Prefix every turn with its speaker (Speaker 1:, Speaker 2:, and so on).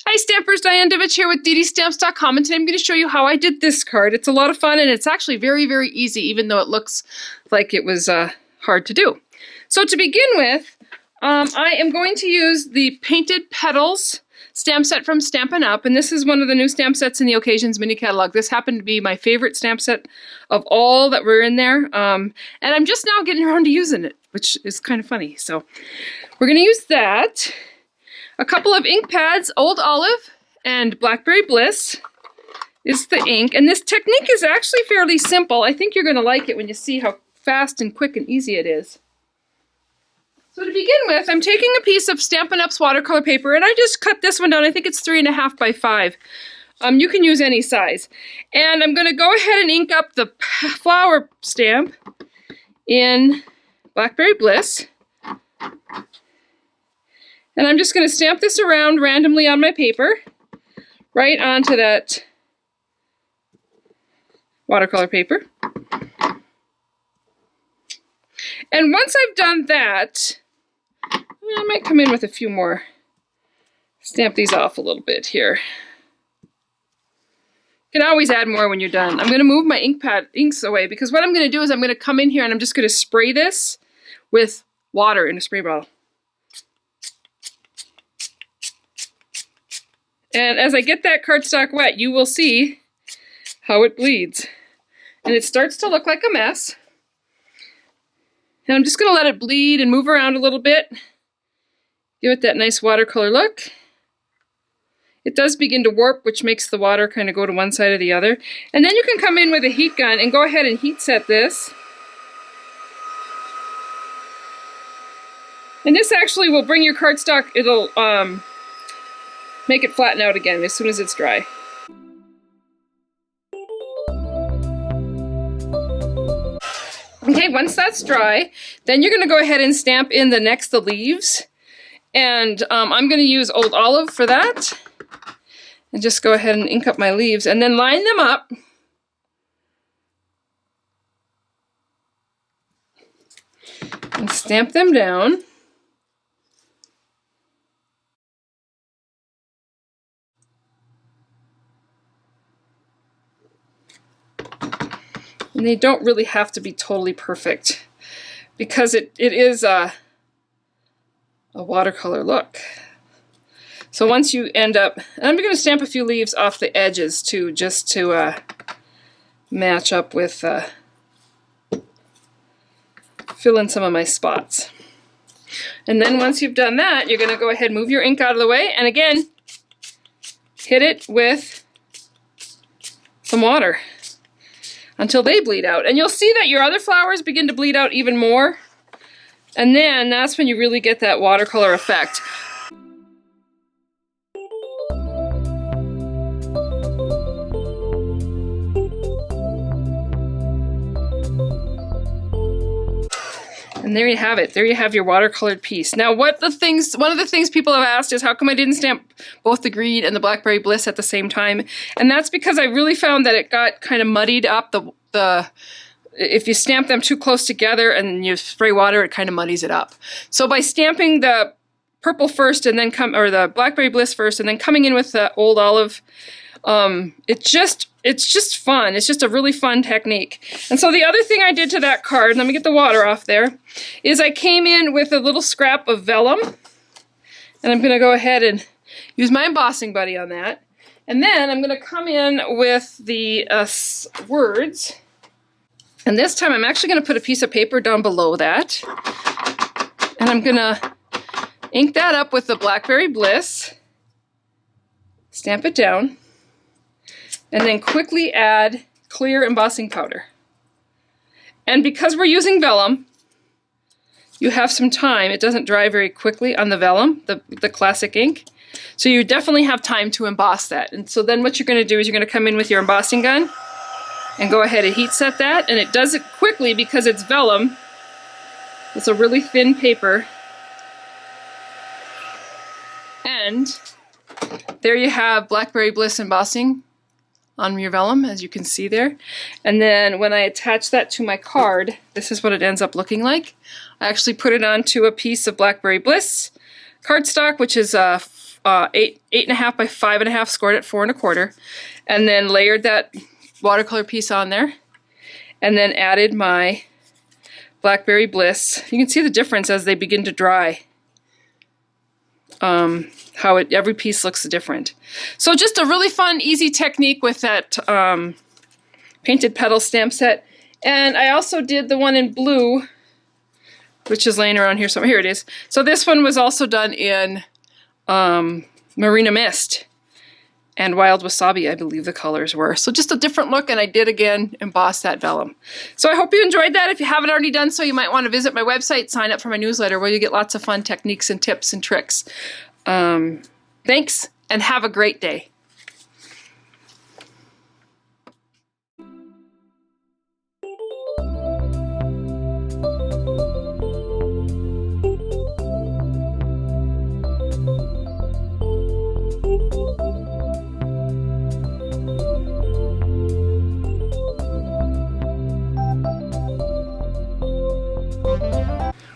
Speaker 1: Hi Stampers, Diane Divich here with DDStamps.com, and today I'm going to show you how I did this card. It's a lot of fun and it's actually very, very easy, even though it looks like it was hard to do. So to begin with, I am going to use the Painted Petals stamp set from Stampin' Up, and this is one of the new stamp sets in the Occasions mini catalog. This happened to be my favorite stamp set of all that were in there, and I'm just now getting around to using it, which is kind of funny. So we're going to use that. A couple of ink pads, Old Olive and Blackberry Bliss is the ink. And this technique is actually fairly simple. I think you're going to like it when you see how fast and quick and easy it is. So to begin with, I'm taking a piece of Stampin' Up's watercolor paper, and I just cut this one down. I think it's 3.5 by 5. You can use any size. And I'm going to go ahead and ink up the flower stamp in Blackberry Bliss. And I'm just going to stamp this around randomly on my paper, right onto that watercolor paper. And once I've done that, I might come in with a few more. Stamp these off a little bit here. You can always add more when you're done. I'm going to move my inks away, because what I'm going to do is I'm going to come in here and I'm just going to spray this with water in a spray bottle. And as I get that cardstock wet, you will see how it bleeds. And it starts to look like a mess. And I'm just going to let it bleed and move around a little bit. Give it that nice watercolor look. It does begin to warp, which makes the water kind of go to one side or the other. And then you can come in with a heat gun and go ahead and heat set this. And this actually will bring your cardstock, it'll make it flatten out again as soon as it's dry. Okay, once that's dry, then you're going to go ahead and stamp in the leaves. And I'm going to use Old Olive for that. And just go ahead and ink up my leaves and then line them up. And stamp them down. And they don't really have to be totally perfect, because it is a watercolor look. So once you end up, and I'm going to stamp a few leaves off the edges too, just to match up with, fill in some of my spots. And then once you've done that, you're going to go ahead and move your ink out of the way, and again, hit it with some water until they bleed out. And you'll see that your other flowers begin to bleed out even more. And then that's when you really get that watercolor effect. And there you have it. There you have your watercolored piece. Now, one of the things people have asked is how come I didn't stamp both the green and the Blackberry Bliss at the same time? And that's because I really found that it got kind of muddied up. If you stamp them too close together and you spray water, it kind of muddies it up. So by stamping the purple first and then the Blackberry Bliss first and then coming in with the Old Olive, it's just fun. It's just a really fun technique. And so the other thing I did to that card, let me get the water off there, is I came in with a little scrap of vellum. And I'm going to go ahead and use my embossing buddy on that. And then I'm going to come in with the words. And this time I'm actually going to put a piece of paper down below that. And I'm going to ink that up with the Blackberry Bliss. Stamp it down. And then quickly add clear embossing powder. And because we're using vellum, you have some time. It doesn't dry very quickly on the vellum, the classic ink. So you definitely have time to emboss that. And so then what you're going to do is you're going to come in with your embossing gun and go ahead and heat set that. And it does it quickly because it's vellum. It's a really thin paper. And there you have Blackberry Bliss embossing on your vellum, as you can see there. And then when I attach that to my card, this is what it ends up looking like. I actually put it onto a piece of Blackberry Bliss cardstock, which is 8.5 by 5.5, scored at 4.25, and then layered that watercolor piece on there, and then added my Blackberry Bliss. You can see the difference as they begin to dry. How every piece looks different. So just a really fun, easy technique with that painted petal stamp set. And I also did the one in blue, which is laying around here somewhere. Here it is. So this one was also done in Marina Mist and Wild Wasabi, I believe the colors were. So just a different look, and I did again emboss that vellum. So I hope you enjoyed that. If you haven't already done so, you might want to visit my website, sign up for my newsletter, where you get lots of fun techniques and tips and tricks. Thanks, and have a great day.